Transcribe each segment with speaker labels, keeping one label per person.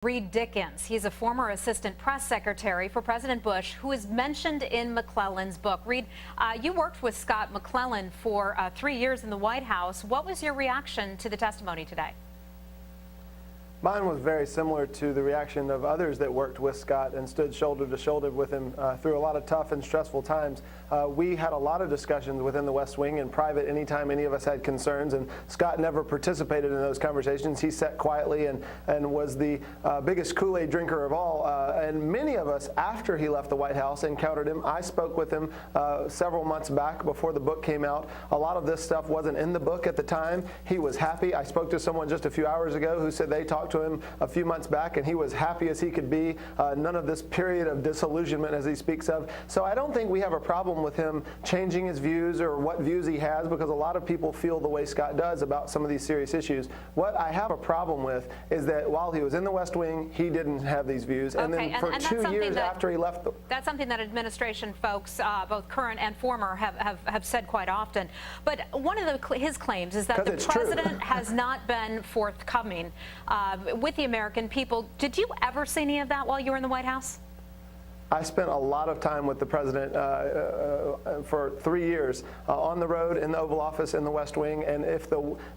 Speaker 1: Reed Dickens. He's a former assistant press secretary for President Bush who is mentioned in Mcclellan's book. Reed, you worked with Scott Mcclellan for 3 years in the White House. What was your reaction to the testimony today?
Speaker 2: Mine was very similar to the reaction of others that worked with Scott and stood shoulder to shoulder with him through a lot of tough and stressful times. We had a lot of discussions within the West Wing in private anytime any of us had concerns, and Scott never participated in those conversations. He sat quietly and was the biggest Kool-Aid drinker of all. And many of us, after he left the White House, encountered him. I spoke with him several months back before the book came out. A lot of this stuff wasn't in the book at the time. He was happy. I spoke to someone just a few hours ago who said they talked to him a few months back and he was happy as he could be. None of this period of disillusionment as he speaks of. So I don't think we have a problem with him changing his views or what views he has, because a lot of people feel the way Scott does about some of these serious issues. What I have a problem with is that while he was in the West Wing, he didn't have these views.
Speaker 1: Okay,
Speaker 2: and then for 2 years after he left
Speaker 1: that's something that administration folks, both current and former, have said quite often. But one of his claims is that the president has not been forthcoming with the American people. Did you ever see any of that while you were in the White House?
Speaker 2: I spent a lot of time with the president for 3 years on the road, in the Oval Office, in the West Wing, and if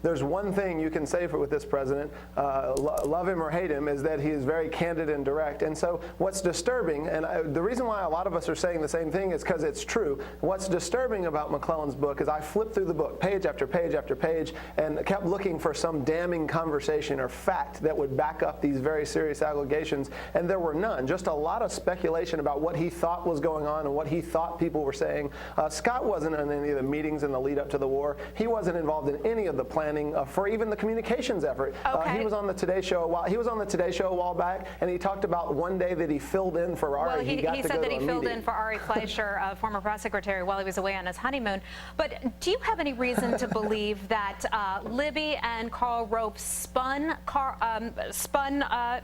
Speaker 2: there's one thing you can say with this president, love him or hate him, is that he is very candid and direct. And so what's disturbing, and the reason why a lot of us are saying the same thing is because it's true. What's disturbing about Mcclellan's book is I flipped through the book page after page after page and kept looking for some damning conversation or fact that would back up these very serious allegations, and there were none. Just a lot of speculation about what he thought was going on and what he thought people were saying. Scott wasn't in any of the meetings in the lead up to the war. He wasn't involved in any of the planning for even the communications effort.
Speaker 1: Okay.
Speaker 2: He was on the Today Show a while back, and he talked about one day that he filled in for Ari.
Speaker 1: Well, he said that he filled in for Ari Fleischer, former press secretary, while he was away on his honeymoon. But do you have any reason to believe that Libby and Karl Rove spun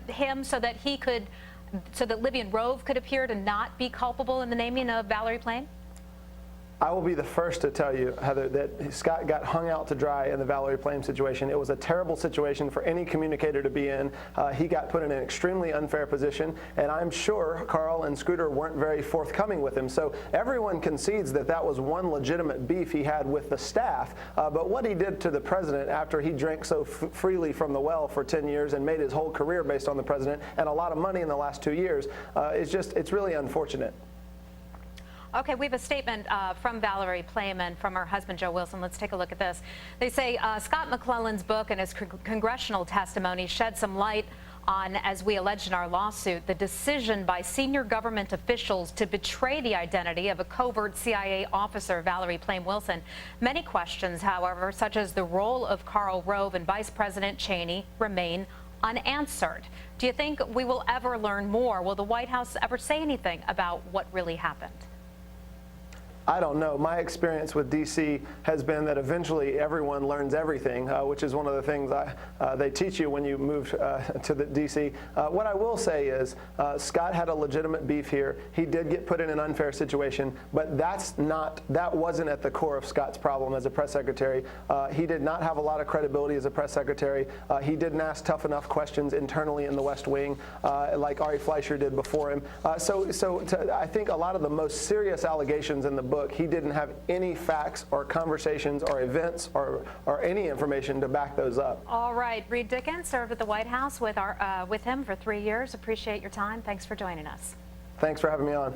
Speaker 1: him so that Libby and Rove could appear to not be culpable in the naming of Valerie Plame?
Speaker 2: I will be the first to tell you, Heather, that Scott got hung out to dry in the Valerie Plame situation. It was a terrible situation for any communicator to be in. He got put in an extremely unfair position, and I'm sure Karl and Scooter weren't very forthcoming with him. So everyone concedes that that was one legitimate beef he had with the staff. But what he did to the president after he drank so freely from the well for 10 years and made his whole career based on the president and a lot of money in the last 2 years, it's really unfortunate.
Speaker 1: Okay, we have a statement from Valerie Plame and from her husband, Joe Wilson. Let's take a look at this. They say Scott Mcclellan's book and his congressional testimony shed some light on, as we alleged in our lawsuit, the decision by senior government officials to betray the identity of a covert CIA officer, Valerie Plame Wilson. Many questions, however, such as the role of Karl Rove and Vice President Cheney, remain unanswered. Do you think we will ever learn more? Will the White House ever say anything about what really happened?
Speaker 2: I don't know. My experience with D.C. has been that eventually everyone learns everything, which is one of the things they teach you when you move to the D.C. What I will say is Scott had a legitimate beef here. He did get put in an unfair situation, but that wasn't at the core of Scott's problem as a press secretary. He did not have a lot of credibility as a press secretary. He didn't ask tough enough questions internally in the West Wing like Ari Fleischer did before him. I think a lot of the most serious allegations in the book, he didn't have any facts or conversations or events or any information to back those up.
Speaker 1: All right. Reed Dickens served at the White House with him for 3 years. Appreciate your time. Thanks for joining us.
Speaker 2: Thanks for having me on.